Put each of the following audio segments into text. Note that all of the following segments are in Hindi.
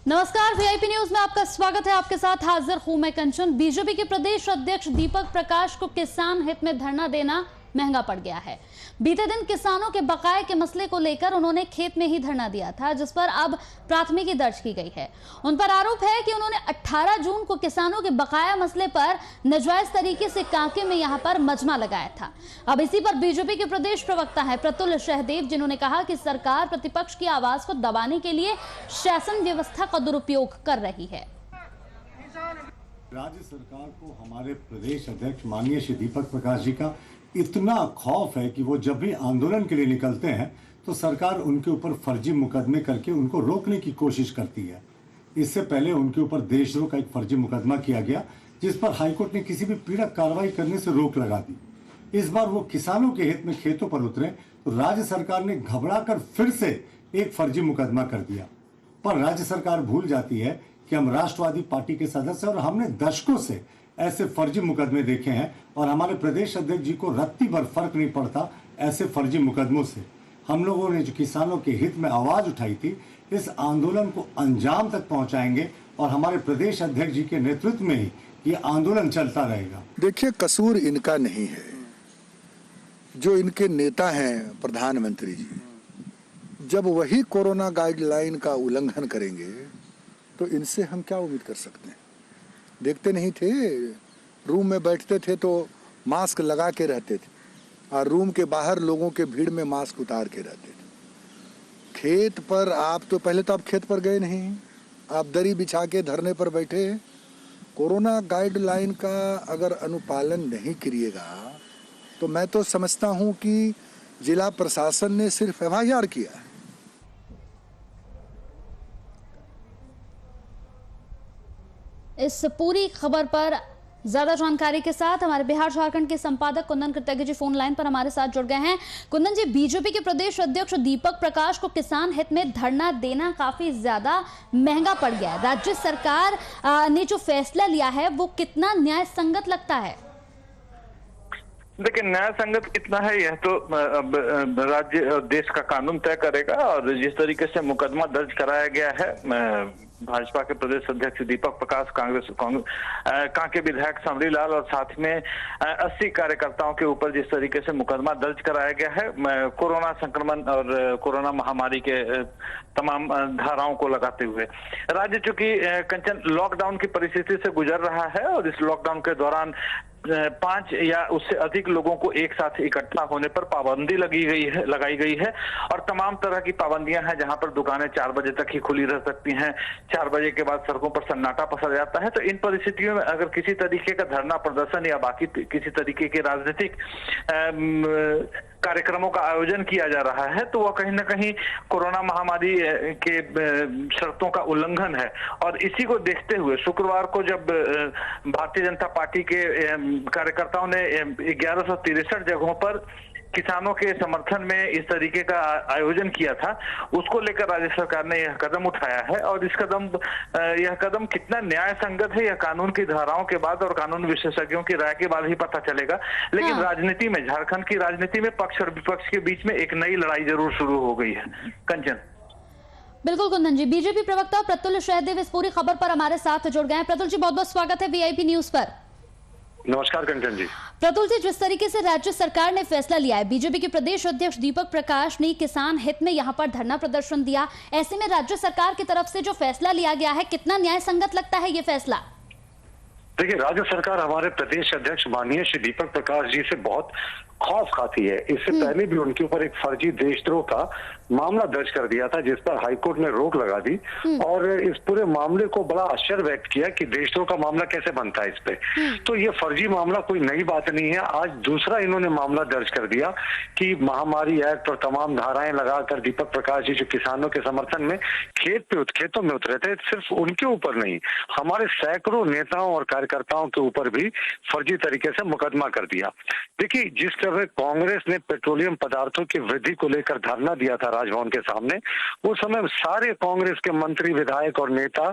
नमस्कार, वीआईपी न्यूज में आपका स्वागत है। आपके साथ हाजिर हूं मैं कंचन। बीजेपी के प्रदेश अध्यक्ष दीपक प्रकाश को किसान हित में धरना देना महंगा पड़ गया है। बीते दिन किसानों के बकाये के मसले को लेकर उन्होंने खेत में ही धरना दिया था, जिस पर अब प्राथमिकी दर्ज की गई है। उन पर आरोप है कि उन्होंने 18 जून को किसानों के बकाया मसले पर नाजायज तरीके से कांके में यहां पर मजमा लगाया था। अब इसी पर बीजेपी के प्रदेश प्रवक्ता है प्रतुल सहदेव, जिन्होंने कहा कि सरकार प्रतिपक्ष की आवाज को दबाने के लिए शासन व्यवस्था का दुरुपयोग कर रही है। राज्य सरकार को हमारे प्रदेश अध्यक्ष माननीय श्री दीपक प्रकाश जी का इतना खौफ है कि वो जब भी आंदोलन के लिए निकलते हैं तो सरकार उनके ऊपर फर्जी मुकदमे करके उनको रोकने की कोशिश करती है। इससे पहले उनके ऊपर देशद्रोह का एक फर्जी मुकदमा किया गया, जिस पर हाईकोर्ट ने किसी भी पीड़क कार्रवाई करने से रोक लगा दी। इस बार वो किसानों के हित में खेतों पर उतरे तो राज्य सरकार ने घबराकर फिर से एक फर्जी मुकदमा कर दिया। पर राज्य सरकार भूल जाती है कि हम राष्ट्रवादी पार्टी के सदस्य और हमने दशकों से ऐसे फर्जी मुकदमे देखे हैं और हमारे प्रदेश अध्यक्ष जी को रत्ती भर फर्क नहीं पड़ता ऐसे फर्जी मुकदमों से। हम लोगों ने जो किसानों के हित में आवाज उठाई थी, इस आंदोलन को अंजाम तक पहुंचाएंगे और हमारे प्रदेश अध्यक्ष जी के नेतृत्व में ही ये आंदोलन चलता रहेगा। देखिए, कसूर इनका नहीं है। जो इनके नेता हैं प्रधानमंत्री जी, जब वही कोरोना गाइडलाइन का उल्लंघन करेंगे तो इनसे हम क्या उम्मीद कर सकते हैं। देखते नहीं थे, रूम में बैठते थे तो मास्क लगा के रहते थे और रूम के बाहर लोगों के भीड़ में मास्क उतार के रहते थे। खेत पर आप तो पहले तो आप खेत पर गए नहीं, आप दरी बिछा के धरने पर बैठे। कोरोना गाइडलाइन का अगर अनुपालन नहीं करिएगा तो मैं तो समझता हूं कि जिला प्रशासन ने सिर्फ FIR किया है। इस पूरी खबर पर ज्यादा जानकारी के साथ हमारे बिहार झारखंड के संपादक कुंदन कृतज्ञ जी फोन लाइन पर हमारे साथ जुड़ गए हैं। कुंदन जी, बीजेपी के प्रदेश अध्यक्ष दीपक प्रकाश को किसान हित में धरना देना काफी ज्यादा महंगा पड़ गया है। राज्य सरकार ने जो फैसला लिया है वो कितना न्याय संगत लगता है? देखिए, न्याय संगत कितना है यह तो अब राज्य देश का कानून तय करेगा। और जिस तरीके से मुकदमा दर्ज कराया गया है भाजपा के प्रदेश अध्यक्ष दीपक प्रकाश, कांके विधायक समरी लाल और साथ में 80 कार्यकर्ताओं के ऊपर जिस तरीके से मुकदमा दर्ज कराया गया है कोरोना संक्रमण और कोरोना महामारी के तमाम धाराओं को लगाते हुए, राज्य चूंकि कंचन लॉकडाउन की परिस्थिति से गुजर रहा है और इस लॉकडाउन के दौरान 5 या उससे अधिक लोगों को एक साथ इकट्ठा होने पर पाबंदी लगाई गई है और तमाम तरह की पाबंदियां हैं, जहां पर दुकानें 4 बजे तक ही खुली रह सकती हैं। 4 बजे के बाद सड़कों पर सन्नाटा पसर जाता है। तो इन परिस्थितियों में अगर किसी तरीके का धरना प्रदर्शन या बाकी किसी तरीके के राजनीतिक कार्यक्रमों का आयोजन किया जा रहा है तो वह कहीं ना कहीं कोरोना महामारी के शर्तों का उल्लंघन है। और इसी को देखते हुए शुक्रवार को जब भारतीय जनता पार्टी के कार्यकर्ताओं ने 1163 जगहों पर किसानों के समर्थन में इस तरीके का आयोजन किया था, उसको लेकर राज्य सरकार ने यह कदम उठाया है। और यह कदम कितना न्याय संगत है यह कानून की धाराओं के बाद और कानून विशेषज्ञों की राय के बाद ही पता चलेगा। लेकिन राजनीति में, झारखंड की राजनीति में पक्ष और विपक्ष के बीच में एक नई लड़ाई जरूर शुरू हो गई है। कंचन। बिल्कुल कुंदन जी, बीजेपी प्रवक्ता प्रतुल सहदेव इस पूरी खबर पर हमारे साथ जुड़ गए हैं। प्रतुल जी, बहुत बहुत स्वागत है वीआईपी न्यूज पर। नमस्कार कंचन जी। प्रतुल जी, जिस तरीके से राज्य सरकार ने फैसला लिया है, बीजेपी के प्रदेश अध्यक्ष दीपक प्रकाश ने किसान हित में यहां पर धरना प्रदर्शन दिया, ऐसे में राज्य सरकार की तरफ से जो फैसला लिया गया है कितना न्याय संगत लगता है ये फैसला? देखिए, राज्य सरकार हमारे प्रदेश अध्यक्ष माननीय श्री दीपक प्रकाश जी से बहुत खौफ खाती है। इससे पहले भी उनके ऊपर एक फर्जी देशद्रोह का मामला दर्ज कर दिया था, जिस पर हाईकोर्ट ने रोक लगा दी और इस पूरे मामले को बड़ा आश्चर्य व्यक्त किया कि देशद्रोह का मामला कैसे बनता है इस पे। तो ये फर्जी मामला कोई नई बात नहीं है। आज दूसरा इन्होंने मामला दर्ज कर दिया कि महामारी एक्ट और तमाम धाराएं लगाकर दीपक प्रकाश जी जो किसानों के समर्थन में खेतों में उतरे थे, सिर्फ उनके ऊपर नहीं, हमारे सैकड़ों नेताओं और कार्यकर्ताओं के ऊपर भी फर्जी तरीके से मुकदमा कर दिया। देखिए, जिस तरह कांग्रेस ने पेट्रोलियम पदार्थों की वृद्धि को लेकर धरना दिया था राजभवन के सामने, उस समय सारे कांग्रेस के मंत्री, विधायक और नेता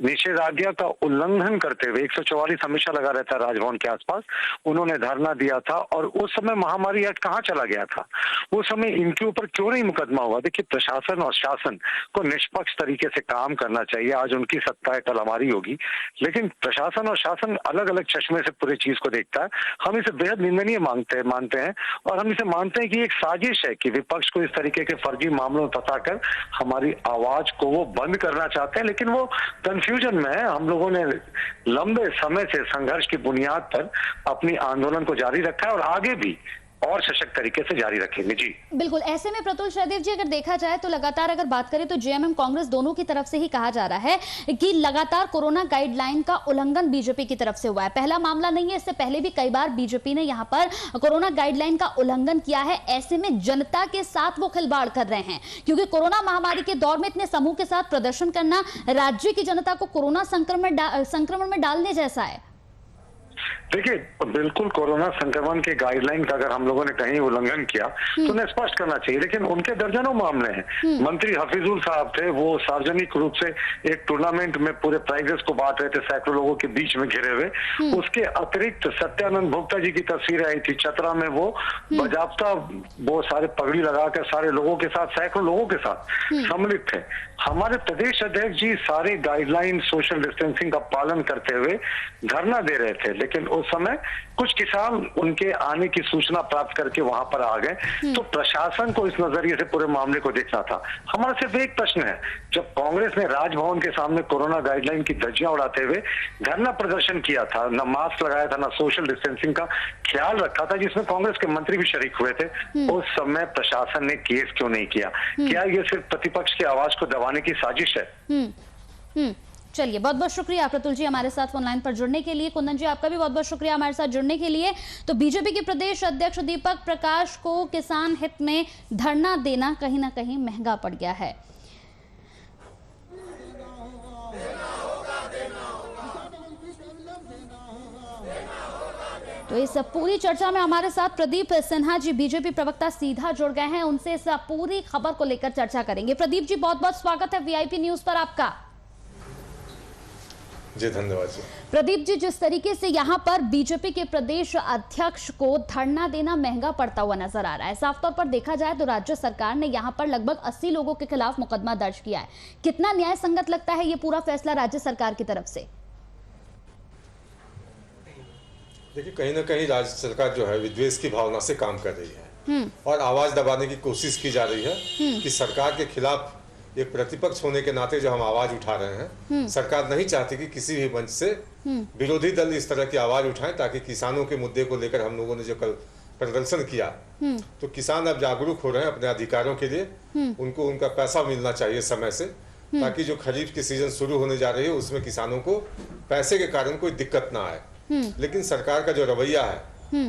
निषेधाज्ञा का उल्लंघन करते हुए 144 हमेशा लगा रहता है राजभवन के आसपास, उन्होंने धरना दिया था। और उस समय महामारी एक्ट कहाँ चला गया था? उस समय इनके ऊपर क्यों नहीं मुकदमा हुआ? देखिए, प्रशासन और शासन को निष्पक्ष तरीके से काम करना चाहिए। आज उनकी सत्ता है, कल हमारी होगी, लेकिन प्रशासन और शासन अलग अलग चश्मे से पूरी चीज को देखता है। हम इसे बेहद निंदनीय मानते हैं और हम इसे मानते हैं कि एक साजिश है कि विपक्ष को इस तरीके के फर्जी मामलों में फंसाकर हमारी आवाज को वो बंद करना चाहते हैं। लेकिन वो कंफ्यूजन में है। हम लोगों ने लंबे समय से संघर्ष की बुनियाद पर अपनी आंदोलन को जारी रखा है और आगे भी और सशक्त तरीके से जारी रखेंगे। जी बिल्कुल। ऐसे में प्रतुल सहदेव जी, अगर देखा जाए तो लगातार अगर बात करें तो जेएमएम कांग्रेस दोनों की तरफ से ही कहा जा रहा है कि लगातार कोरोना गाइडलाइन का उल्लंघन बीजेपी की तरफ से हुआ है। पहला मामला नहीं है, इससे पहले भी कई बार बीजेपी ने यहां पर कोरोना गाइडलाइन का उल्लंघन किया है। ऐसे में जनता के साथ वो खिलवाड़ कर रहे हैं, क्योंकि कोरोना महामारी के दौर में इतने समूह के साथ प्रदर्शन करना राज्य की जनता को कोरोना संक्रमण में डालने जैसा है। देखिए, बिल्कुल कोरोना संक्रमण के गाइडलाइन का अगर हम लोगों ने कहीं उल्लंघन किया तो उन्हें स्पष्ट करना चाहिए। लेकिन उनके दर्जनों मामले हैं। मंत्री हफीजुल साहब थे, वो सार्वजनिक रूप से एक टूर्नामेंट में पूरे प्राइजेस को बांट रहे थे, सैकड़ों लोगों के बीच में घिरे हुए। उसके अतिरिक्त सत्यानंद भोक्ता जी की तस्वीरें आई थी चतरा में, वो बाजाबता वो सारे पगड़ी लगाकर सारे लोगों के साथ, सैकड़ों लोगों के साथ सम्मिलित थे। हमारे प्रदेश अध्यक्ष जी सारे गाइडलाइन सोशल डिस्टेंसिंग का पालन करते हुए धरना दे रहे थे। लेकिन उस समय कुछ किसान उनके आने की सूचना प्राप्त करके वहां पर आ गए। तो प्रशासन को इस नजरिए से पूरे मामले को देखना था। हमारा सिर्फ एक प्रश्न है, जब कांग्रेस ने राजभवन के सामने कोरोना गाइडलाइन की धज्जियां उड़ाते हुए धरना प्रदर्शन किया था, न मास्क लगाया था, न सोशल डिस्टेंसिंग का ख्याल रखा था, जिसमें कांग्रेस के मंत्री भी शरीक हुए थे, उस समय प्रशासन ने केस क्यों नहीं किया? क्या ये सिर्फ प्रतिपक्ष की आवाज को दबाने की साजिश है? चलिए, बहुत बहुत शुक्रिया प्रतुल जी हमारे साथ फोन लाइन पर जुड़ने के लिए। कुंदन जी, आपका भी बहुत बहुत शुक्रिया हमारे साथ जुड़ने के लिए। तो बीजेपी के प्रदेश अध्यक्ष दीपक प्रकाश को किसान हित में धरना देना कहीं ना कहीं महंगा पड़ गया है। तो इस पूरी चर्चा में हमारे साथ प्रदीप सिन्हा जी, बीजेपी प्रवक्ता, सीधा जुड़ गए हैं। उनसे इस पूरी खबर को लेकर चर्चा करेंगे। प्रदीप जी, बहुत बहुत स्वागत है वीआईपी न्यूज पर आपका। जी धन्यवाद जी। प्रदीप जी, जिस तरीके से यहाँ पर बीजेपी के प्रदेश अध्यक्ष को धरना देना महंगा पड़ता हुआ नजर आ रहा है, साफ तौर पर देखा जाए तो राज्य सरकार ने यहाँ पर लगभग 80 लोगों के खिलाफ मुकदमा दर्ज किया है। कितना न्याय संगत लगता है ये पूरा फैसला राज्य सरकार की तरफ से? देखिए, कहीं ना कहीं राज्य सरकार जो है विद्वेष की भावना से काम कर रही है और आवाज दबाने की कोशिश की जा रही है कि सरकार के खिलाफ एक प्रतिपक्ष होने के नाते जो हम आवाज उठा रहे हैं, सरकार नहीं चाहती कि किसी भी मंच से विरोधी दल इस तरह की आवाज उठाएं, ताकि किसानों के मुद्दे को लेकर हम लोगों ने जो कल प्रदर्शन किया, तो किसान अब जागरूक हो रहे हैं अपने अधिकारों के लिए। उनको उनका पैसा मिलना चाहिए समय से, ताकि जो खरीफ की सीजन शुरू होने जा रही है उसमें किसानों को पैसे के कारण कोई दिक्कत ना आए। लेकिन सरकार का जो रवैया है,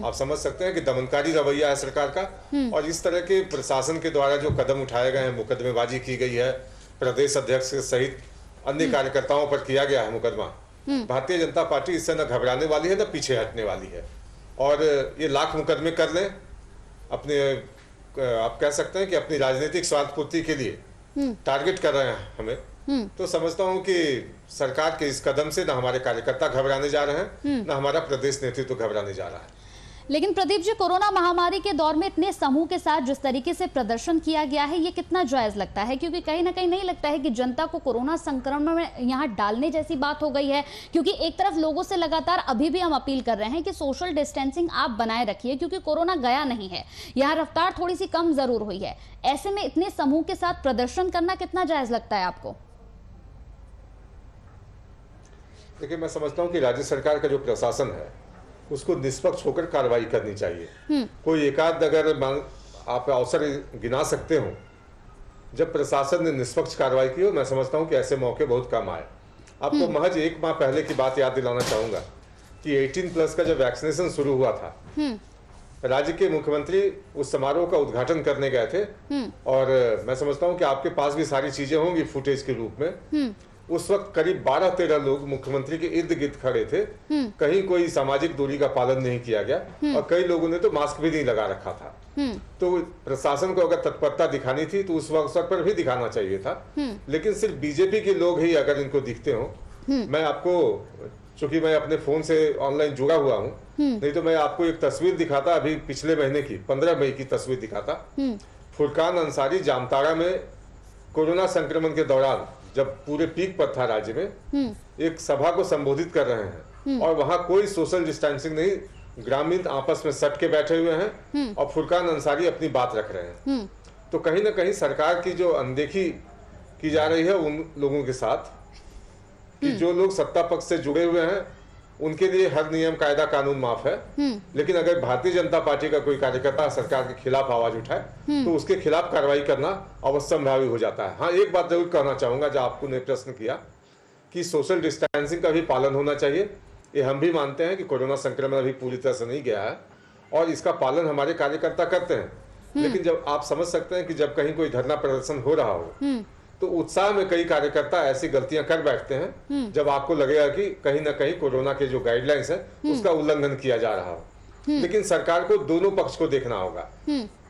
आप समझ सकते हैं कि दमनकारी रवैया है सरकार का। और इस तरह के प्रशासन के द्वारा जो कदम उठाए गए हैं, मुकदमेबाजी की गई है, प्रदेश अध्यक्ष सहित अन्य कार्यकर्ताओं पर किया गया है मुकदमा। भारतीय जनता पार्टी इससे न घबराने वाली है न पीछे हटने वाली है। और ये लाख मुकदमे कर लें अपने, आप कह सकते हैं कि अपनी राजनीतिक स्वार्थ पूर्ति के लिए टारगेट कर रहे हैं हमें। तो समझता हूं कि सरकार के इस कदम से न हमारे कार्यकर्ता घबराने जा रहे हैं, न हमारा प्रदेश नेतृत्व घबराने जा रहा है। लेकिन प्रदीप जी, कोरोना महामारी के दौर में इतने समूह के साथ जिस तरीके से प्रदर्शन किया गया है, ये कितना जायज लगता है? क्योंकि कहीं ना कहीं नहीं लगता है कि जनता को कोरोना संक्रमण में यहाँ डालने जैसी बात हो गई है? क्योंकि एक तरफ लोगों से लगातार अभी भी हम अपील कर रहे हैं कि सोशल डिस्टेंसिंग आप बनाए रखिए, क्योंकि कोरोना गया नहीं है, यहाँ रफ्तार थोड़ी सी कम जरूर हुई है। ऐसे में इतने समूह के साथ प्रदर्शन करना कितना जायज लगता है आपको? देखिए, मैं समझता हूँ कि राज्य सरकार का जो प्रशासन है उसको निष्पक्ष होकर कार्रवाई करनी चाहिए। कोई एकाध अगर आप अवसर गिना सकते हो जब प्रशासन ने निष्पक्ष कार्रवाई की हो, मैं समझता हूं कि ऐसे मौके बहुत कम आए। आपको महज एक माह पहले की बात याद दिलाना चाहूंगा कि 18+ का जब वैक्सीनेशन शुरू हुआ था, राज्य के मुख्यमंत्री उस समारोह का उद्घाटन करने गए थे। और मैं समझता हूं कि आपके पास भी सारी चीजें होंगी फुटेज के रूप में। उस वक्त करीब 12-13 लोग मुख्यमंत्री के इर्द गिर्द खड़े थे। कहीं कोई सामाजिक दूरी का पालन नहीं किया गया और कई लोगों ने तो मास्क भी नहीं लगा रखा था। तो प्रशासन को अगर तत्परता दिखानी थी तो उस वक्त पर भी दिखाना चाहिए था। लेकिन सिर्फ बीजेपी के लोग ही अगर इनको दिखते हो मैं आपको, चूंकि मैं अपने फोन से ऑनलाइन जुड़ा हुआ हूँ, नहीं तो मैं आपको एक तस्वीर दिखाता, अभी पिछले महीने की 15 मई की तस्वीर दिखाता। फुरकान अंसारी जामताड़ा में कोरोना संक्रमण के दौरान जब पूरे पीक पर था राज्य में, एक सभा को संबोधित कर रहे हैं और वहां कोई सोशल डिस्टेंसिंग नहीं, ग्रामीण आपस में सट के बैठे हुए हैं और फुरकान अंसारी अपनी बात रख रहे हैं। तो कहीं ना कहीं सरकार की जो अनदेखी की जा रही है उन लोगों के साथ, कि जो लोग सत्ता पक्ष से जुड़े हुए हैं उनके लिए हर नियम कायदा कानून माफ है, लेकिन अगर भारतीय जनता पार्टी का कोई कार्यकर्ता सरकार के खिलाफ आवाज उठाए तो उसके खिलाफ कार्रवाई करना अवश्यंभावी हो जाता है। हाँ, एक बात जरूर कहना चाहूंगा, जो आपने प्रश्न किया कि सोशल डिस्टेंसिंग का भी पालन होना चाहिए। ये हम भी मानते हैं कि कोरोना संक्रमण अभी पूरी तरह से नहीं गया है और इसका पालन हमारे कार्यकर्ता करते हैं, लेकिन जब आप समझ सकते हैं कि जब कहीं कोई धरना प्रदर्शन हो रहा हो तो उत्साह में कई कार्यकर्ता ऐसी गलतियां कर बैठते हैं जब आपको लगेगा कि कहीं ना कहीं कोरोना के जो गाइडलाइंस है उसका उल्लंघन किया जा रहा हो। लेकिन सरकार को दोनों पक्ष को देखना होगा।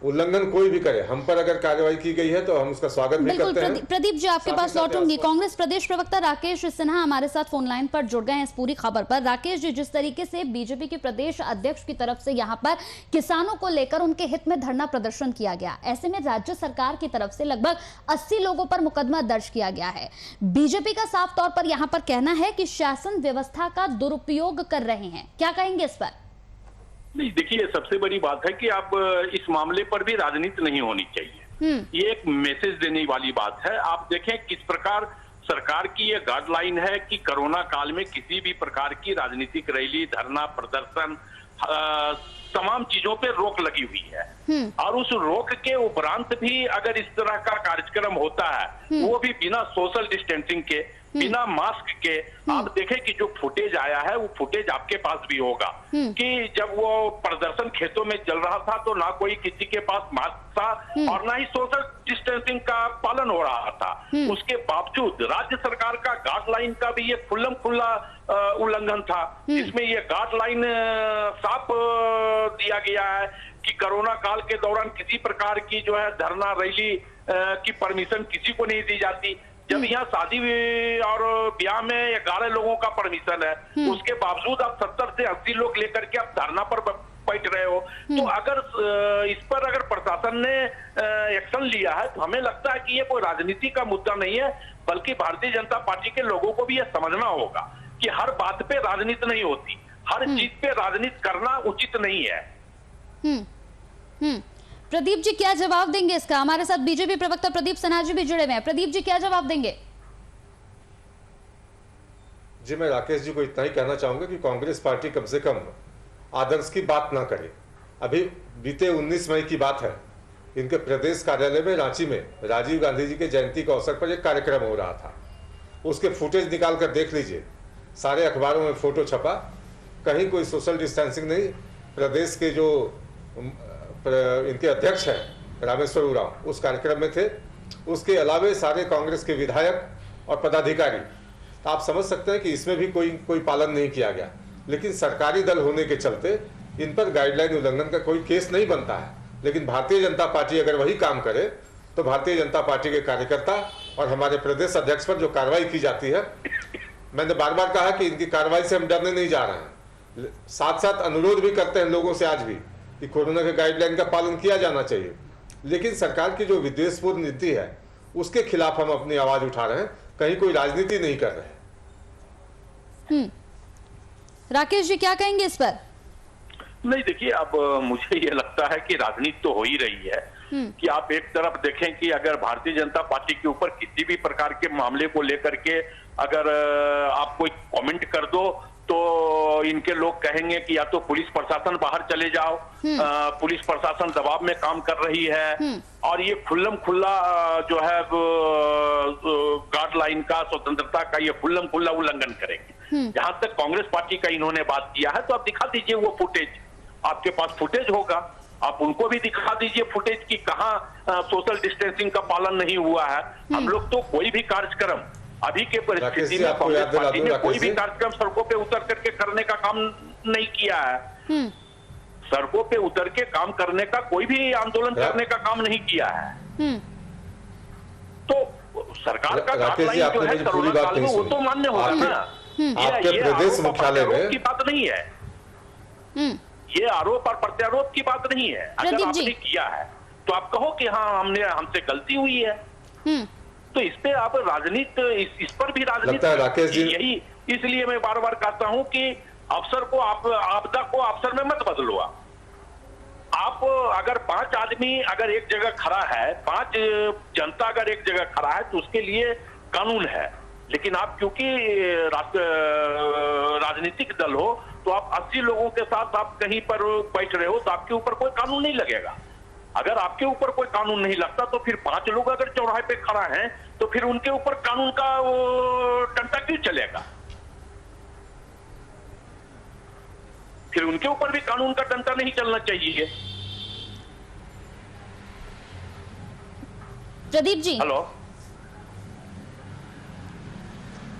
उल्लंघन कोई भी करे, हम पर अगर कार्रवाई की गई है तो हम उसका स्वागत भी करते हैं। प्रदीप जी, आपके पास लौटूंगी। कांग्रेस प्रदेश प्रवक्ता राकेश सिन्हा हमारे साथ फोन लाइन पर जुड़ गए हैं इस पूरी खबर पर। राकेश जी, जिस तरीके से बीजेपी के प्रदेश अध्यक्ष की तरफ से यहाँ पर किसानों को लेकर उनके हित में धरना प्रदर्शन किया गया, ऐसे में राज्य सरकार की तरफ से लगभग 80 लोगों पर मुकदमा दर्ज किया गया है। बीजेपी का साफ तौर पर यहाँ पर कहना है कि शासन व्यवस्था का दुरुपयोग कर रहे हैं, क्या कहेंगे इस पर? नहीं, देखिए, सबसे बड़ी बात है कि अब इस मामले पर भी राजनीति नहीं होनी चाहिए। ये एक मैसेज देने वाली बात है। आप देखें किस प्रकार सरकार की ये गाइडलाइन है कि कोरोना काल में किसी भी प्रकार की राजनीतिक रैली, धरना, प्रदर्शन, तमाम चीजों पे रोक लगी हुई है। और उस रोक के उपरांत भी अगर इस तरह का कार्यक्रम होता है, वो भी बिना सोशल डिस्टेंसिंग के, बिना मास्क के। आप देखें कि जो फुटेज आया है वो फुटेज आपके पास भी होगा कि जब वो प्रदर्शन खेतों में चल रहा था तो ना कोई किसी के पास मास्क था और ना ही सोशल डिस्टेंसिंग का पालन हो रहा था। उसके बावजूद राज्य सरकार का गाइडलाइन का भी ये खुल्लम खुल्ला उल्लंघन था। इसमें ये गाइडलाइन साफ दिया गया है कि कोरोना काल के दौरान किसी प्रकार की जो है धरना, रैली की परमिशन किसी को नहीं दी जाती। जब यहाँ शादी और ब्याह में 11 लोगों का परमिशन है, उसके बावजूद आप 70 से 80 लोग लेकर के आप धरना पर बैठ रहे हो। तो अगर इस पर अगर प्रशासन ने एक्शन लिया है तो हमें लगता है कि ये कोई राजनीति का मुद्दा नहीं है, बल्कि भारतीय जनता पार्टी के लोगों को भी ये समझना होगा कि हर बात पे राजनीति नहीं होती, हर चीज पे राजनीति करना उचित नहीं है। प्रदीप जी, क्या जवाब देंगे इसका? हमारे साथ बीजेपी प्रवक्ता प्रदीप सिन्हा जी भी जुड़े हुए हैं। प्रदीप जी, क्या जवाब देंगे? जी, मैं राकेश जी को इतना ही कहना चाहूंगा कि कांग्रेस पार्टी कम से कम आदर्श की बात ना करे। अभी बीते 19 मई की बात है, इनके प्रदेश कार्यालय में रांची में राजीव गांधी जी के जयंती के अवसर पर एक कार्यक्रम हो रहा था। उसके फुटेज निकाल कर देख लीजिए, सारे अखबारों में फोटो छपा, कहीं कोई सोशल डिस्टेंसिंग नहीं। प्रदेश के जो इनके अध्यक्ष हैं रामेश्वर उरांव उस कार्यक्रम में थे, उसके अलावे सारे कांग्रेस के विधायक और पदाधिकारी। तो आप समझ सकते हैं कि इसमें भी कोई पालन नहीं किया गया। लेकिन सरकारी दल होने के चलते इन पर गाइडलाइन उल्लंघन का कोई केस नहीं बनता है। लेकिन भारतीय जनता पार्टी अगर वही काम करे तो भारतीय जनता पार्टी के कार्यकर्ता और हमारे प्रदेश अध्यक्ष पर जो कार्रवाई की जाती है, मैंने बार बार कहा कि इनकी कार्रवाई से हम डरने नहीं जा रहे हैं। साथ साथ अनुरोध भी करते हैं लोगों से आज भी कि कोरोना के गाइडलाइन का पालन किया जाना चाहिए। लेकिन सरकार की जो विद्वेषपूर्ण नीति है उसके खिलाफ हम अपनी आवाज उठा रहे हैं, कहीं कोई राजनीति नहीं कर रहे। राकेश जी, क्या कहेंगे इस पर? नहीं, देखिए, अब मुझे ये लगता है कि राजनीति तो हो ही रही है कि आप एक तरफ देखें कि अगर भारतीय जनता पार्टी के ऊपर किसी भी प्रकार के मामले को लेकर के अगर आप कोई कमेंट कर दो तो इनके लोग कहेंगे कि या तो पुलिस प्रशासन बाहर चले जाओ, पुलिस प्रशासन दबाव में काम कर रही है और ये खुल्लम खुल्ला जो है गाइडलाइन का, स्वतंत्रता का ये खुल्लम खुल्ला उल्लंघन करेंगे। जहां तक कांग्रेस पार्टी का इन्होंने बात किया है तो आप दिखा दीजिए वो फुटेज, आपके पास फुटेज होगा, आप उनको भी दिखा दीजिए फुटेज की कहां सोशल डिस्टेंसिंग का पालन नहीं हुआ है। हम लोग तो कोई भी कार्यक्रम अभी के परिस्थिति में कांग्रेस पार्टी ने कोई भी कार्यक्रम सड़कों पे उतर करके करने का काम नहीं किया है। सड़कों पे उतर के काम करने का, कोई भी आंदोलन करने का काम नहीं किया है। तो सरकार का राकेश जी, गाइडलाइन जो आपने है मेरी पूरी कोरोना बात काल में नहीं वो सुनी। तो मान्य होगा ना। आपके ये प्रदेश आरोप और मुख्यालय में प्रत्यारोप की बात नहीं है, ये आरोप और प्रत्यारोप की बात नहीं है। अगर प्रदीप जी। आपने किया है तो आप कहो कि हाँ हमसे गलती हुई है, तो इस पे आप राजनीति, इस पर भी लगता है राकेश जी- यही, इसलिए मैं बार बार कहता हूं कि अफसर को आप आपदा को अफसर में मत बदलो। आप अगर 5 आदमी अगर एक जगह खड़ा है, 5 जनता अगर एक जगह खड़ा है तो उसके लिए कानून है, लेकिन आप क्योंकि राजनीतिक दल हो तो आप 80 लोगों के साथ आप कहीं पर बैठ रहे हो तो आपके ऊपर कोई कानून नहीं लगेगा। अगर आपके ऊपर कोई कानून नहीं लगता तो फिर 5 लोग अगर चौराहे पे खड़ा हैं तो फिर उनके ऊपर कानून का वो डंडा क्यों चलेगा? फिर उनके ऊपर भी कानून का डंडा नहीं चलना चाहिए। प्रदीप जी। हेलो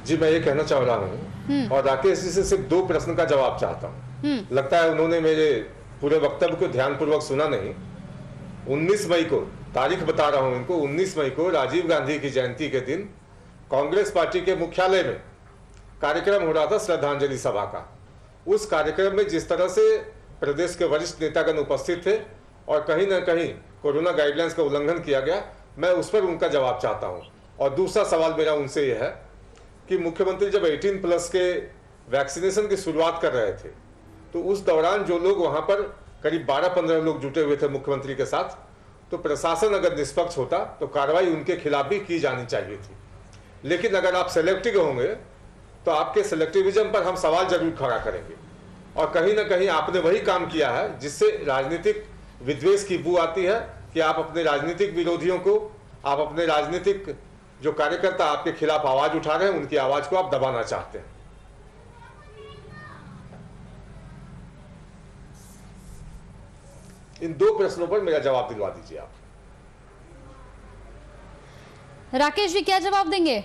जी, मैं ये कहना चाह रहा हूँ और राकेश जी से सिर्फ 2 प्रश्न का जवाब चाहता हूँ। लगता है उन्होंने मेरे पूरे वक्तव्य को ध्यानपूर्वक सुना नहीं। 19 मई को, तारीख बता रहा हूं इनको, 19 मई को राजीव गांधी की जयंती के दिन कांग्रेस पार्टी के मुख्यालय में कार्यक्रम हो रहा था, श्रद्धांजलि सभा का। उस कार्यक्रम में जिस तरह से प्रदेश के वरिष्ठ नेतागण उपस्थित थे और कहीं ना कहीं कोरोना गाइडलाइंस का उल्लंघन किया गया, मैं उस पर उनका जवाब चाहता हूं। और दूसरा सवाल मेरा उनसे यह है कि मुख्यमंत्री जब 18+ के वैक्सीनेशन की शुरुआत कर रहे थे तो उस दौरान जो लोग वहां पर करीब 12-15 लोग जुटे हुए थे मुख्यमंत्री के साथ, तो प्रशासन अगर निष्पक्ष होता तो कार्रवाई उनके खिलाफ भी की जानी चाहिए थी। लेकिन अगर आप सेलेक्टिव होंगे तो आपके सेलेक्टिविज्म पर हम सवाल जरूर खड़ा करेंगे। और कहीं ना कहीं आपने वही काम किया है जिससे राजनीतिक विद्वेष की बू आती है कि आप अपने राजनीतिक विरोधियों को, आप अपने राजनीतिक जो कार्यकर्ता आपके खिलाफ आवाज उठा रहे हैं उनकी आवाज को आप दबाना चाहते हैं। इन 2 प्रश्नों पर मेरा जवाब दिलवा दीजिए आप। राकेश जी क्या जवाब देंगे?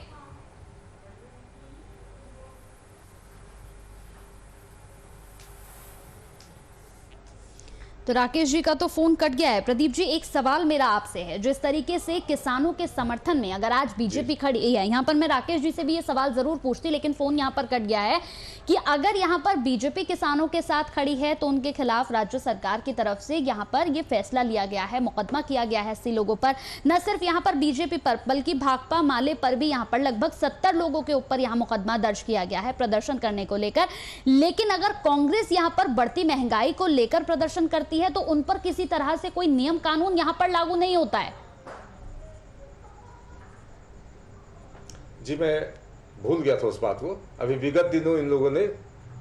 तो राकेश जी का तो फोन कट गया है। प्रदीप जी, एक सवाल मेरा आपसे है, जिस तरीके से किसानों के समर्थन में अगर आज बीजेपी खड़ी है, यहाँ पर मैं राकेश जी से भी ये सवाल जरूर पूछती लेकिन फोन यहाँ पर कट गया है, कि अगर यहाँ पर बीजेपी किसानों के साथ खड़ी है तो उनके खिलाफ राज्य सरकार की तरफ से यहाँ पर ये फैसला लिया गया है, मुकदमा किया गया है 80 लोगों पर, न सिर्फ यहाँ पर बीजेपी पर बल्कि भाकपा माले पर भी यहाँ पर लगभग 70 लोगों के ऊपर यहाँ मुकदमा दर्ज किया गया है प्रदर्शन करने को लेकर। लेकिन अगर कांग्रेस यहाँ पर बढ़ती महंगाई को लेकर प्रदर्शन करती है तो उन पर किसी तरह से कोई नियम कानून यहां पर लागू नहीं होता है। जी, मैं भूल गया था उस बात को। अभी विगत दिनों इन लोगों ने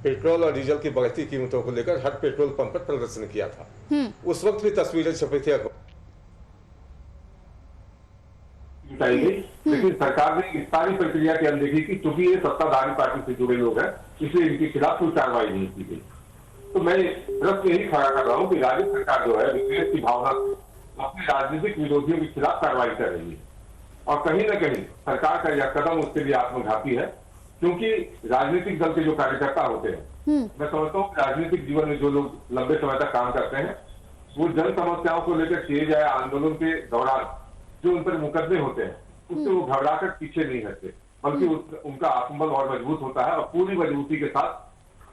पेट्रोल और डीजल की बढ़ती कीमतों को लेकर हर पेट्रोल पंप पर प्रदर्शन किया था। उस वक्त भी तस्वीरें छपी थी। लेकिन सरकार ने इस सारी प्रक्रिया की अनदेखी की, क्योंकि ये सत्ताधारी पार्टी से जुड़े लोग हैं, इसलिए इनके खिलाफ कोई कार्रवाई नहीं की गई। तो मैं प्रश्न यही खड़ा कर रहा हूं कि राज्य सरकार जो है विद्वेष की भावना अपने राजनीतिक विरोधियों के खिलाफ कार्रवाई कर रही है और कहीं ना कहीं सरकार का यह कदम उसके लिए आत्मघाती है, क्योंकि राजनीतिक दल के जो कार्यकर्ता होते हैं, मैं समझता हूँ राजनीतिक जीवन में जो लोग लंबे समय तक काम करते हैं वो जन समस्याओं को लेकर किए जाए आंदोलन के दौरान जो उन पर मुकदमे होते हैं उससे वो घबराकर पीछे नहीं हटते, बल्कि उनका आत्मबल और मजबूत होता है और पूरी मजबूती के साथ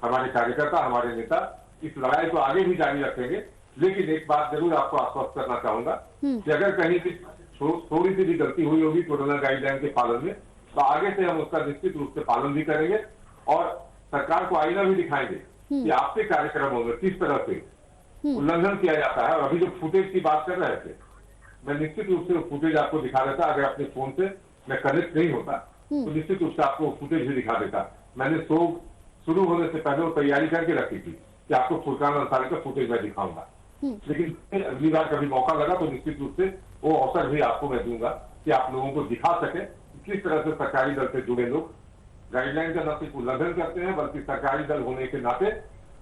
हमारे कार्यकर्ता, हमारे नेता इस लड़ाई को आगे भी जारी रखेंगे। लेकिन एक बात जरूर आपको आश्वस्त करना चाहूंगा कि अगर कहीं भी थोड़ी सी भी गलती हुई होगी कोरोना गाइडलाइन के पालन में, तो आगे से हम उसका निश्चित रूप से पालन भी करेंगे और सरकार को आईना भी दिखाएंगे कि आपके कार्यक्रमों में किस तरह से उल्लंघन किया जाता है। और अभी जो फुटेज की बात कर रहे थे, मैं निश्चित रूप से फुटेज आपको दिखा देता। अगर अपने फोन से मैं कनेक्ट नहीं होता तो निश्चित रूप से आपको फुटेज भी दिखा देता। मैंने शो शुरू होने से पहले वो तैयारी करके रखी थी कि आपको फुरकान अंसारी का फुटेज मैं दिखाऊंगा, लेकिन अगली बार कभी मौका लगा तो निश्चित रूप से वो अवसर भी आपको मैं दूंगा कि आप लोगों को दिखा सके किस तरह से सरकारी दल से जुड़े लोग गाइडलाइन का न सिर्फ उल्लंघन करते हैं बल्कि सरकारी दल होने के नाते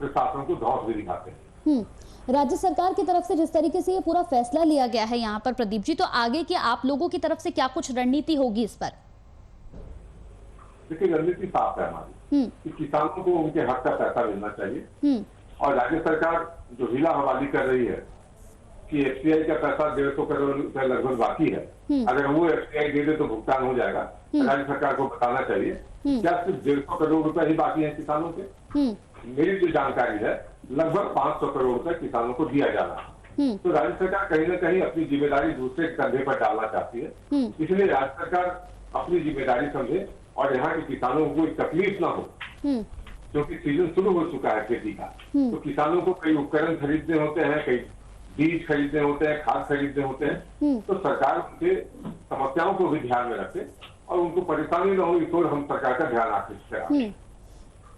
प्रशासन को धौंस भी दिखाते हैं। राज्य सरकार की तरफ से जिस तरीके से ये पूरा फैसला लिया गया है यहाँ पर प्रदीप जी, तो आगे की आप लोगों की तरफ से क्या कुछ रणनीति होगी इस पर? देखिए, रणनीति साफ है हमारी कि किसानों को उनके हक का पैसा मिलना चाहिए और राज्य सरकार जो हीला हवाली कर रही है कि एफसीआई का पैसा 150 करोड़ रुपए लगभग बाकी है, अगर वो एफसीआई दे दे तो भुगतान हो जाएगा। राज्य सरकार को बताना चाहिए क्या सिर्फ 150 करोड़ रुपए ही बाकी है किसानों के? मेरी जो जानकारी है लगभग 500 करोड़ रुपए किसानों को दिया जाना है। तो राज्य सरकार कहीं ना कहीं अपनी जिम्मेदारी दूसरे कंधे पर डालना चाहती है, इसलिए राज्य सरकार अपनी जिम्मेदारी समझे और यहाँ के किसानों को कोई तकलीफ ना हो, क्योंकि सीजन शुरू हो चुका है खेती का। तो किसानों को कई उपकरण खरीदने होते हैं, कई बीज खरीदने होते हैं, खाद खरीदने होते हैं, तो सरकार उनके समस्याओं को भी ध्यान में रखे और उनको परेशानी न हो, इस ओर हम सरकार का ध्यान आकृष्ट करें।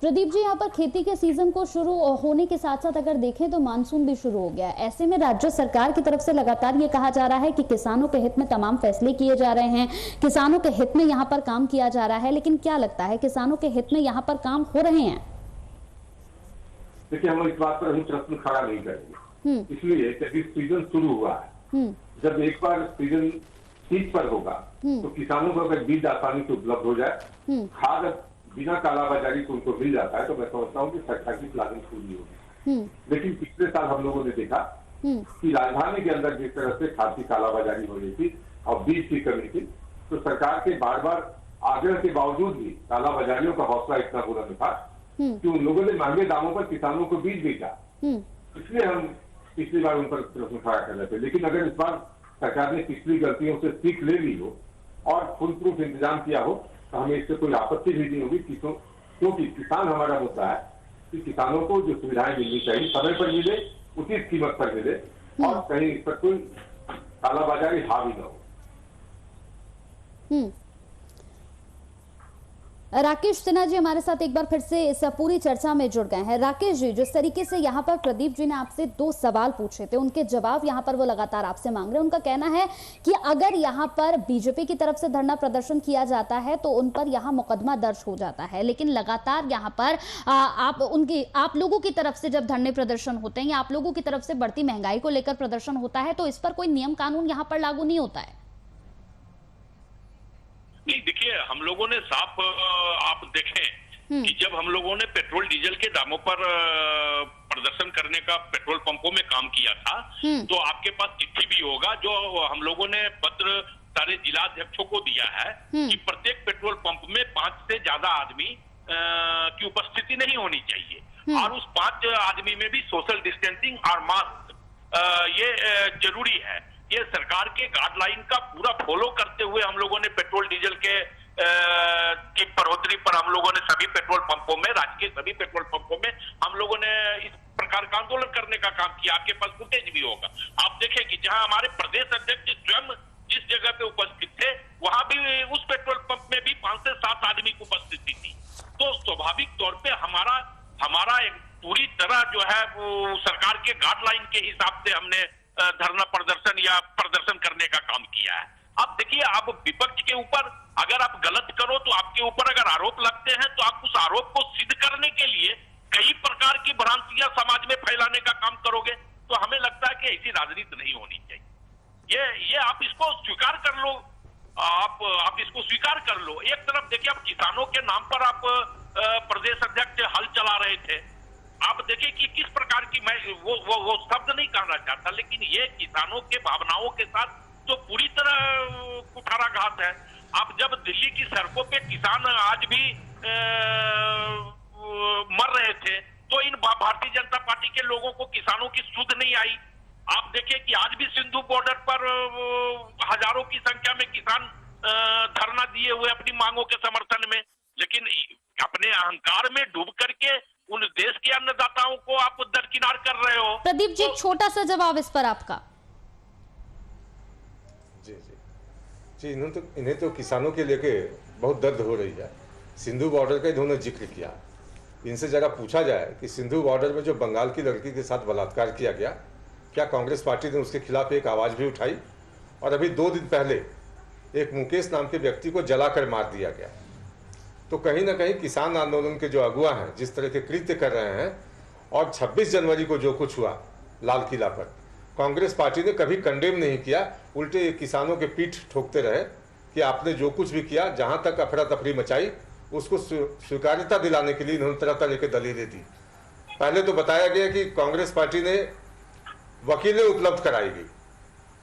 प्रदीप जी, यहाँ पर खेती के सीजन को शुरू होने के साथ साथ अगर देखें तो मानसून भी शुरू हो गया है। ऐसे में राज्य सरकार की तरफ से लगातार ये कहा जा रहा है कि किसानों के हित में तमाम फैसले किए जा रहे हैं, किसानों के हित में यहाँ पर काम किया जा रहा है, लेकिन क्या लगता है किसानों के हित में यहाँ पर काम हो रहे हैं? देखिए, हम इस बात पर प्रश्न खड़ा नहीं करेंगे, इसलिए कि सीजन शुरू हुआ है। जब एक बार सीजन ठीक पर होगा तो किसानों को अगर बीज आसानी से उपलब्ध हो जाए, खाद बिना कालाबाजारी को उनको मिल जाता है, तो मैं समझता हूँ कि सरकार की प्लानिंग पूरी होगी। लेकिन पिछले साल हम लोगों ने देखा कि राजधानी के अंदर जिस तरह से खाद की कालाबाजारी हो रही थी और बीज की कमी थी, तो सरकार के बार बार आग्रह के बावजूद भी कालाबाजारियों का हौसला इतना बुलंद था कि उन लोगों ने महंगे दामों पर किसानों को बीज बेचा। इसलिए हम पिछली बार उन पर प्रश्न खड़ा कर रहे थे। लेकिन अगर इस बार सरकार ने पिछली गलतियों से सीख ले ली हो और फुल प्रूफ इंतजाम किया हो, तो हमें इससे कोई आपत्ति भी नहीं होगी, क्योंकि किसान हमारा मुद्दा है कि किसानों को जो सुविधाएं मिलनी चाहिए समय पर मिले, उचित कीमत पर मिले और कहीं इस पर कोई कालाबाजारी हावी न हो। राकेश सिन्हा जी हमारे साथ एक बार फिर से इस पूरी चर्चा में जुड़ गए हैं। राकेश जी, जिस तरीके से यहाँ पर प्रदीप जी ने आपसे 2 सवाल पूछे थे, उनके जवाब यहाँ पर वो लगातार आपसे मांग रहे हैं। उनका कहना है कि अगर यहाँ पर बीजेपी की तरफ से धरना प्रदर्शन किया जाता है तो उन पर यहाँ मुकदमा दर्ज हो जाता है, लेकिन लगातार यहाँ पर आप लोगों की तरफ से जब धरने प्रदर्शन होते हैं या आप लोगों की तरफ से बढ़ती महंगाई को लेकर प्रदर्शन होता है तो इस पर कोई नियम कानून यहाँ पर लागू नहीं होता है। नहीं, देखिए, हम लोगों ने साफ आप देखें कि जब हम लोगों ने पेट्रोल डीजल के दामों पर प्रदर्शन करने का पेट्रोल पंपों में काम किया था, तो आपके पास चिट्ठी भी होगा जो हम लोगों ने पत्र सारे जिलाध्यक्षों को दिया है कि प्रत्येक पेट्रोल पंप में 5 से ज्यादा आदमी की उपस्थिति नहीं होनी चाहिए और उस 5 आदमी में भी सोशल डिस्टेंसिंग और मास्क ये जरूरी है। ये सरकार के गाइडलाइन का पूरा फॉलो करते हुए हम लोगों ने पेट्रोल डीजल की बढ़ोतरी पर हम लोगों ने सभी पेट्रोल पंपों में, राज्य के सभी पेट्रोल पंपों में हम लोगों ने इस प्रकार का आंदोलन करने का काम किया। आपके पास फुटेज भी होगा, आप देखें कि जहां हमारे प्रदेश अध्यक्ष स्वयं जिस जगह पे उपस्थित थे वहां भी उस पेट्रोल पंप में भी 5 से 7 आदमी की उपस्थिति थी। तो स्वाभाविक तौर पे हमारा एक पूरी तरह जो है वो सरकार के गाइडलाइन के हिसाब से हमने धरना प्रदर्शन या प्रदर्शन करने का काम किया है। अब देखिए, आप विपक्ष के ऊपर अगर आप गलत करो तो आपके ऊपर अगर आरोप लगते हैं तो आप उस आरोप को सिद्ध करने के लिए कई प्रकार की भ्रांतियां समाज में फैलाने का काम करोगे, तो हमें लगता है कि ऐसी राजनीति नहीं होनी चाहिए। ये आप इसको स्वीकार कर लो, आप इसको स्वीकार कर लो। एक तरफ देखिए, आप किसानों के नाम पर आप प्रदेश अध्यक्ष हल चला रहे थे। आप देखिए कि किस प्रकार की, मैं वो शब्द नहीं कहना चाहता, लेकिन ये किसानों के भावनाओं के साथ तो पूरी तरह कुठाराघात है। आप जब दिल्ली की सड़कों पे किसान आज भी मर रहे थे तो इन भारतीय जनता पार्टी के लोगों को किसानों की सुध नहीं आई। आप देखिए कि आज भी सिंधु बॉर्डर पर हजारों की संख्या में किसान धरना दिए हुए अपनी मांगों के समर्थन में, लेकिन अपने अहंकार में डूब करके उन देश के अन्नदाताओं को आप दरकिनार कर रहे हो। प्रदीप जी, छोटा सा जवाब इस पर आपका। जी, इन्हें तो किसानों के लेके बहुत दर्द हो रही है। सिंधु बॉर्डर का इन्होंने जिक्र किया, इनसे जरा पूछा जाए कि सिंधु बॉर्डर में जो बंगाल की लड़की के साथ बलात्कार किया गया, क्या कांग्रेस पार्टी ने उसके खिलाफ एक आवाज भी उठाई? और अभी 2 दिन पहले एक मुकेश नाम के व्यक्ति को जलाकर मार दिया गया। तो कहीं ना कहीं किसान आंदोलन के जो अगुआ हैं जिस तरह के कृत्य कर रहे हैं, और 26 जनवरी को जो कुछ हुआ लाल किला पर, कांग्रेस पार्टी ने कभी कंडेम नहीं किया, उल्टे किसानों के पीठ ठोकते रहे कि आपने जो कुछ भी किया, जहां तक अफरा तफरी मचाई, उसको स्वीकार्यता दिलाने के लिए इन्होंने तरह तरह के दलीलें दी। पहले तो बताया गया कि कांग्रेस पार्टी ने वकीलें उपलब्ध कराई गई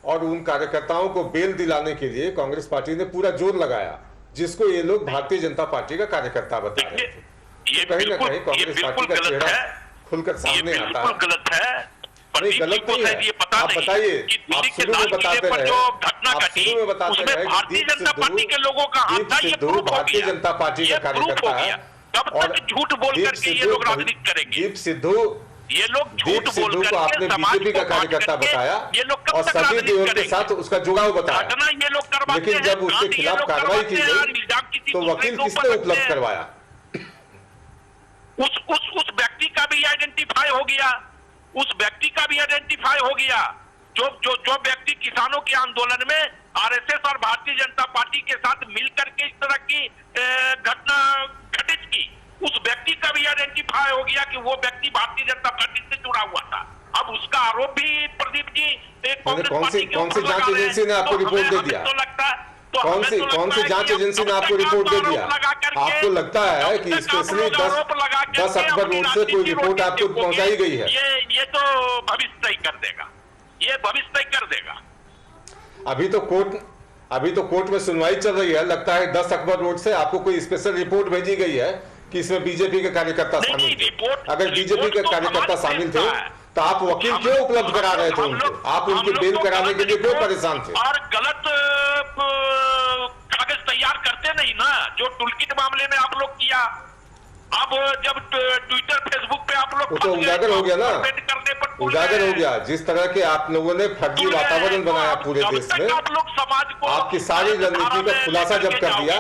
और उन कार्यकर्ताओं को बेल दिलाने के लिए कांग्रेस पार्टी ने पूरा जोर लगाया, जिसको ये लोग भारतीय जनता पार्टी का कार्यकर्ता बता रहे थे। ये तो कहीं ना कहीं कांग्रेस पार्टी का चेहरा खुलकर सामने आता है। गलत है, नहीं गलत नहीं है। आप बताइए, आप शुरू में बताते रहे, भारतीय जनता पार्टी के लोगों का हाथ था, ये प्रूफ हो गया। भारतीय जनता पार्टी का कार्यकर्ता है। कब तक झूठ बोल करके ये लोग राजनीति करेंगे? दीप सिद्धू, ये लोग झूठ बोल को आपने बीजेपी का कार्यकर्ता बताया ये लोग कब और तक सभी राजनीति के साथ उसका जुड़ाव बताया, घटना ये लोग करवाते लेकिन हैं, जब उसके खिलाफ कार्रवाई की गई तो वकील किसने उपलब्ध करवाया? उस व्यक्ति का भी आइडेंटिफाई हो गया, उस व्यक्ति का भी आइडेंटिफाई हो गया जो व्यक्ति किसानों के आंदोलन में आरएसएस और भारतीय जनता पार्टी के साथ मिलकर के इस तरह की घटना घटित की, उस व्यक्ति का भी आइडेंटिफाई हो गया कि वो व्यक्ति भारतीय जनता पार्टी से जुड़ा हुआ था। अब उसका आरोप भी प्रदीप जी कौन सी जांच एजेंसी ने आपको रिपोर्ट दे दिया? तो लगता है कौन सी जांच एजेंसी ने आपको रिपोर्ट दे दिया? आपको लगता है कि स्पेशली 10 अक्टूबर रोड से कोई रिपोर्ट आपको पहुंचाई गई है? ये तो भविष्य तय कर देगा, ये भविष्य तय कर देगा। अभी तो कोर्ट में सुनवाई चल रही है, लगता है 10 अक्टूबर रोड से आपको कोई स्पेशल रिपोर्ट भेजी गई है कि इसमें बीजेपी के कार्यकर्ता शामिल थे। अगर बीजेपी के कार्यकर्ता शामिल थे तो आप वकील क्यों उपलब्ध करा रहे थे उनको? आप उनकी बेल कराने के लिए क्यों परेशान थे? और गलत कागज तैयार करते नहीं ना, जो टूलकिट मामले में आप लोग किया। अब जब ट्विटर फेसबुक पे आप लोग तो उजागर हो गया ना, उजागर हो गया। जिस तरह के आप लोगों ने फर्जी वातावरण बनाया पूरे देश में, आप लोग समाज को आपकी सारी रणनीति का खुलासा जब कर दिया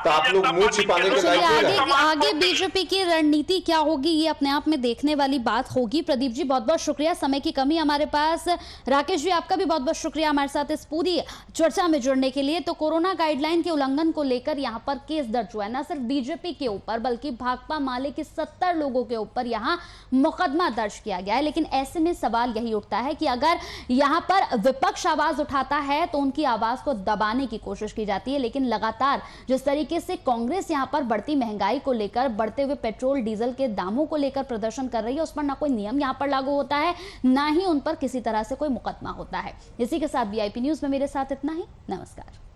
तो आप लोग मुंह छिपाने के लायक आगे बीजेपी की रणनीति क्या होगी ये अपने आप में देखने वाली बात होगी। प्रदीप जी बहुत बहुत शुक्रिया, समय की कमी हमारे पास। राकेश जी आपका भी बहुत बहुत शुक्रिया हमारे साथ इस पूरी चर्चा में जुड़ने के लिए। तो कोरोना गाइडलाइन के उल्लंघन को लेकर यहाँ पर केस दर्ज हुआ है, न सिर्फ बीजेपी के ऊपर बल्कि भाकपा माले के 70 लोगों के ऊपर यहाँ मुकदमा दर्ज किया गया है। लेकिन ऐसे में सवाल यही उठता है कि अगर यहाँ पर विपक्ष आवाज उठाता है तो उनकी आवाज को दबाने की कोशिश की जाती है, लेकिन लगातार जिस तरीके से कांग्रेस यहां पर बढ़ती महंगाई को लेकर, बढ़ते हुए पेट्रोल डीजल के दामों को लेकर प्रदर्शन कर रही है, उस पर ना कोई नियम यहां पर लागू होता है, ना ही उन पर किसी तरह से कोई मुकदमा होता है। इसी के साथ वीआईपी न्यूज में मेरे साथ इतना ही। नमस्कार।